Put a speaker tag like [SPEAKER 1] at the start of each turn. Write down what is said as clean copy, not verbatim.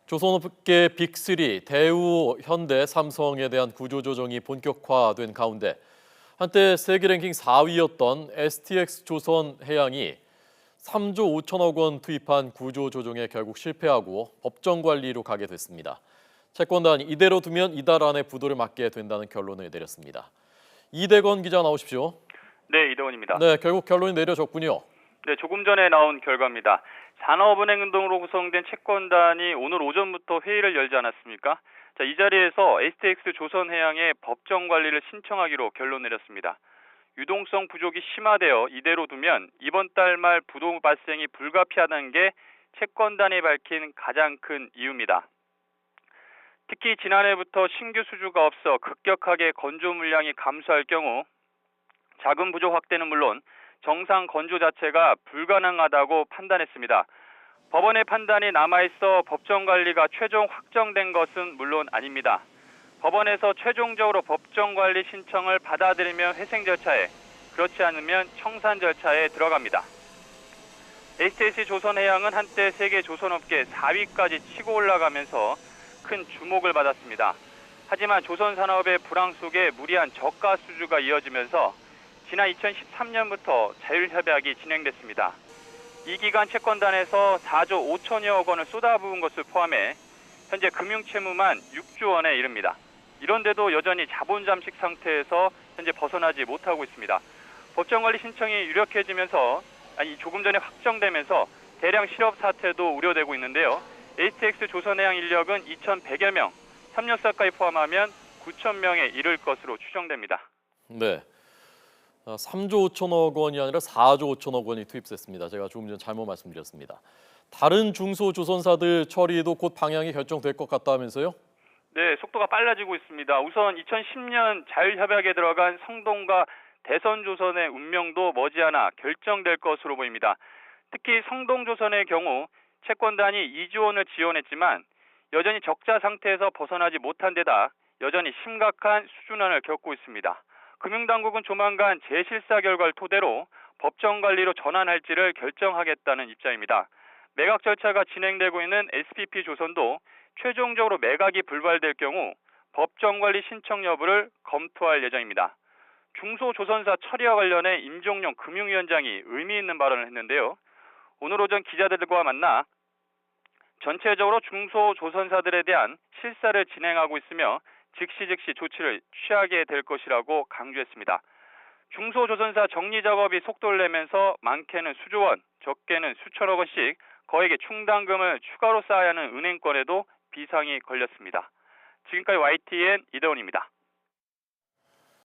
[SPEAKER 1] 조선업계 빅3 대우, 현대, 삼성에 대한 구조조정이 본격화된 가운데 한때 세계 랭킹 4위였던 STX조선해양이 3조 5천억 원 투입한 구조조정에 결국 실패하고 법정 관리로 가게 됐습니다. 채권단이 이대로 두면 이달 안에 부도를 맞게 된다는 결론을 내렸습니다. 이대건 기자 나오십시오.
[SPEAKER 2] 네, 이대원입니다.
[SPEAKER 1] 네, 결국 결론이 내려졌군요.
[SPEAKER 2] 네, 조금 전에 나온 결과입니다. 산업은행 등으로 구성된 채권단이 오늘 오전부터 회의를 열지 않았습니까? 자, 이 자리에서 STX 조선해양의 법정 관리를 신청하기로 결론 내렸습니다. 유동성 부족이 심화되어 이대로 두면 이번 달 말 부도 발생이 불가피하다는 게 채권단이 밝힌 가장 큰 이유입니다. 특히 지난해부터 신규 수주가 없어 급격하게 건조 물량이 감소할 경우 자금 부족 확대는 물론 정상 건조 자체가 불가능하다고 판단했습니다. 법원의 판단이 남아있어 법정 관리가 최종 확정된 것은 물론 아닙니다. 법원에서 최종적으로 법정 관리 신청을 받아들이면 회생 절차에, 그렇지 않으면 청산 절차에 들어갑니다. STX 조선해양은 한때 세계 조선업계 4위까지 치고 올라가면서 큰 주목을 받았습니다. 하지만 조선산업의 불황 속에 무리한 저가 수주가 이어지면서 지난 2013년부터 자율협약이 진행됐습니다. 이 기간 채권단에서 4조 5천여억 원을 쏟아부은 것을 포함해 현재 금융채무만 6조 원에 이릅니다. 이런데도 여전히 자본 잠식 상태에서 현재 벗어나지 못하고 있습니다. 법정관리 신청이 유력해지면서 조금 전에 확정되면서 대량 실업 사태도 우려되고 있는데요. STX 조선해양 인력은 2,100여 명, 협력사까지 포함하면 9천 명에 이를 것으로 추정됩니다.
[SPEAKER 1] 네. 3조 5천억 원이 아니라 4조 5천억 원이 투입됐습니다. 제가 조금 전 잘못 말씀드렸습니다. 다른 중소조선사들 처리도 곧 방향이 결정될 것 같다면서요?
[SPEAKER 2] 네, 속도가 빨라지고 있습니다. 우선 2010년 자율협약에 들어간 성동과 대선조선의 운명도 머지않아 결정될 것으로 보입니다. 특히 성동조선의 경우 채권단이 2조 원을 지원했지만 여전히 적자 상태에서 벗어나지 못한 데다 여전히 심각한 수준난을 겪고 있습니다. 금융당국은 조만간 재실사 결과를 토대로 법정 관리로 전환할지를 결정하겠다는 입장입니다. 매각 절차가 진행되고 있는 SPP 조선도 최종적으로 매각이 불발될 경우 법정 관리 신청 여부를 검토할 예정입니다. 중소조선사 처리와 관련해 임종용 금융위원장이 의미 있는 발언을 했는데요. 오늘 오전 기자들과 만나 전체적으로 중소조선사들에 대한 실사를 진행하고 있으며 즉시 조치를 취하게 될 것이라고 강조했습니다. 중소조선사 정리 작업이 속도를 내면서 많게는 수조 원, 적게는 수천억 원씩 거액의 충당금을 추가로 쌓아야 하는 은행권에도 비상이 걸렸습니다. 지금까지 YTN 이대원입니다.